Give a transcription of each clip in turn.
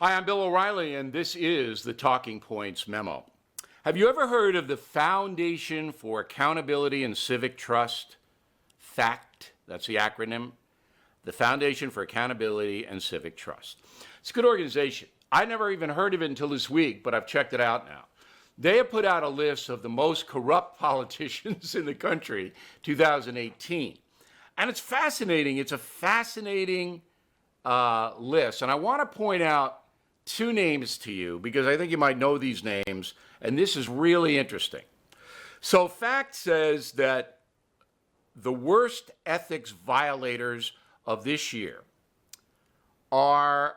Hi, I'm Bill O'Reilly, and this is the Talking Points Memo. Have you ever heard of the Foundation for Accountability and Civic Trust? FACT, that's the acronym. The Foundation for Accountability and Civic Trust. It's a good organization. I never even heard of it until this week, but I've checked it out now. They have put out a list of the most corrupt politicians in the country, 2018. And it's fascinating. It's a fascinating list. And I want to point out two names to you because I think you might know these names, and this is really interesting. So FACT says that the worst ethics violators of this year are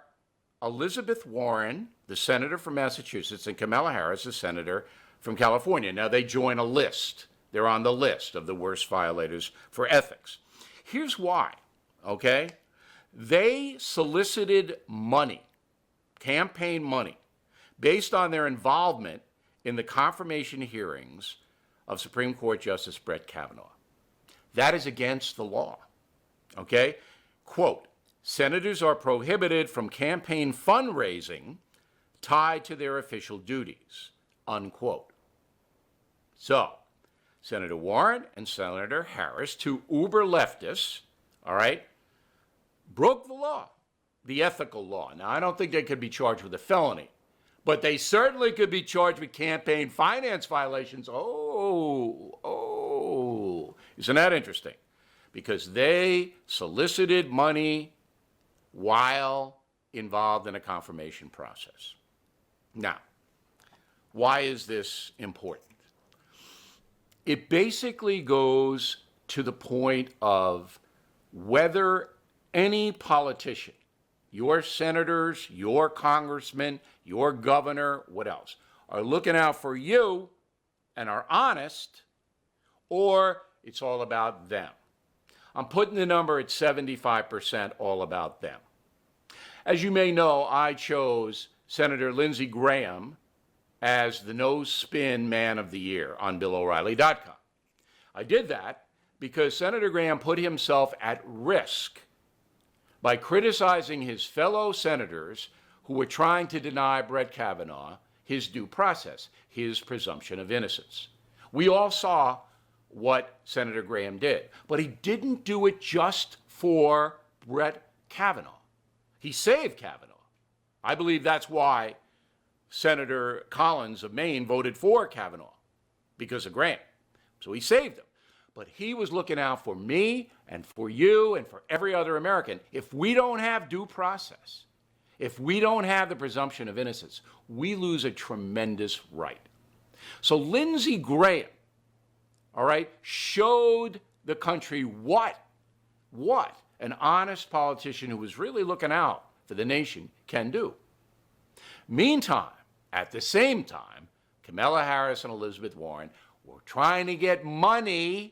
Elizabeth Warren, the senator from Massachusetts, and Kamala Harris, the senator from California. Now they join a list. They're on the list of the worst violators for ethics. Here's why, okay? They solicited money, campaign money, based on their involvement in the confirmation hearings of Supreme Court Justice Brett Kavanaugh. That is against the law, okay? Quote, senators are prohibited from campaign fundraising tied to their official duties, unquote. So, Senator Warren and Senator Harris, two uber leftists, all right, broke the law, the ethical law. Now, I don't think they could be charged with a felony, but they certainly could be charged with campaign finance violations. Isn't that interesting? Because they solicited money while involved in a confirmation process. Now, why is this important? It basically goes to the point of whether any politician, your senators, your congressmen, your governor, what else, are looking out for you and are honest, or it's all about them. I'm putting the number at 75% all about them. As you may know, I chose Senator Lindsey Graham as the no-spin man of the year on BillO'Reilly.com. I did that because Senator Graham put himself at risk by criticizing his fellow senators who were trying to deny Brett Kavanaugh his due process, his presumption of innocence. We all saw what Senator Graham did, but he didn't do it just for Brett Kavanaugh. He saved Kavanaugh. I believe that's why Senator Collins of Maine voted for Kavanaugh, because of Graham. So he saved him. But he was looking out for me and for you and for every other American. If we don't have due process, if we don't have the presumption of innocence, we lose a tremendous right. So Lindsey Graham, all right, showed the country what an honest politician who was really looking out for the nation can do. Meantime, at the same time, Kamala Harris and Elizabeth Warren were trying to get money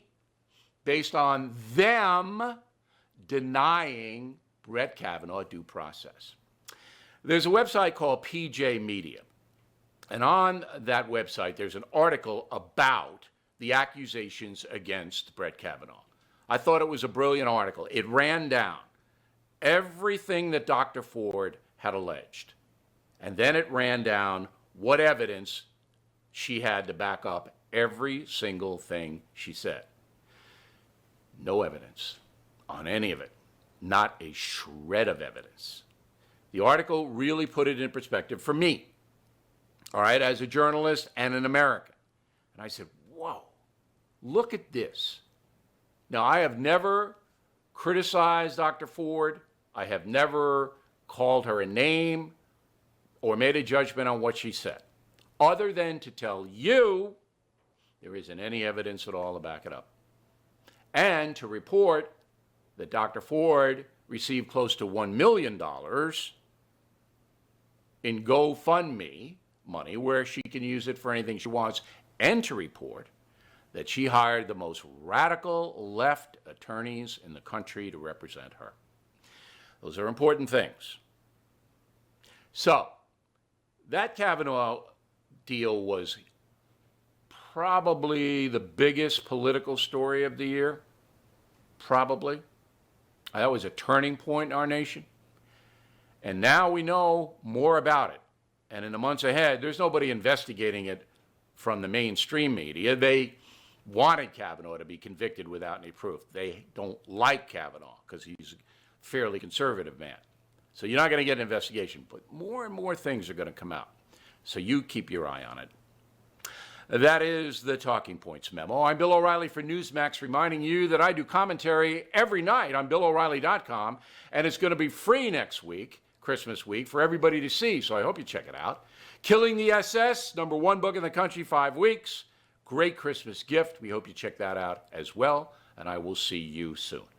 based on them denying Brett Kavanaugh due process. There's a website called PJ Media, and on that website there's an article about the accusations against Brett Kavanaugh. I thought it was a brilliant article. It ran down everything that Dr. Ford had alleged, and then it ran down what evidence she had to back up every single thing she said. No evidence on any of it, not a shred of evidence. The article really put it in perspective for me, all right, as a journalist and an American. And I said, whoa, look at this. Now, I have never criticized Dr. Ford. I have never called her a name or made a judgment on what she said, other than to tell you there isn't any evidence at all to back it up. And to report that Dr. Ford received close to $1 million in GoFundMe money where she can use it for anything she wants, and to report that she hired the most radical left attorneys in the country to represent her. Those are important things. So, that Kavanaugh deal was probably the biggest political story of the year. Probably. That was a turning point in our nation. And now we know more about it. And in the months ahead, there's nobody investigating it from the mainstream media. They wanted Kavanaugh to be convicted without any proof. They don't like Kavanaugh because he's a fairly conservative man. So you're not going to get an investigation, but more and more things are going to come out. So you keep your eye on it. That is the Talking Points Memo. I'm Bill O'Reilly for Newsmax, reminding you that I do commentary every night on BillO'Reilly.com, and it's going to be free next week, Christmas week, for everybody to see, so I hope you check it out. Killing the SS, #1 book in the country, 5 weeks. Great Christmas gift. We hope you check that out as well, and I will see you soon.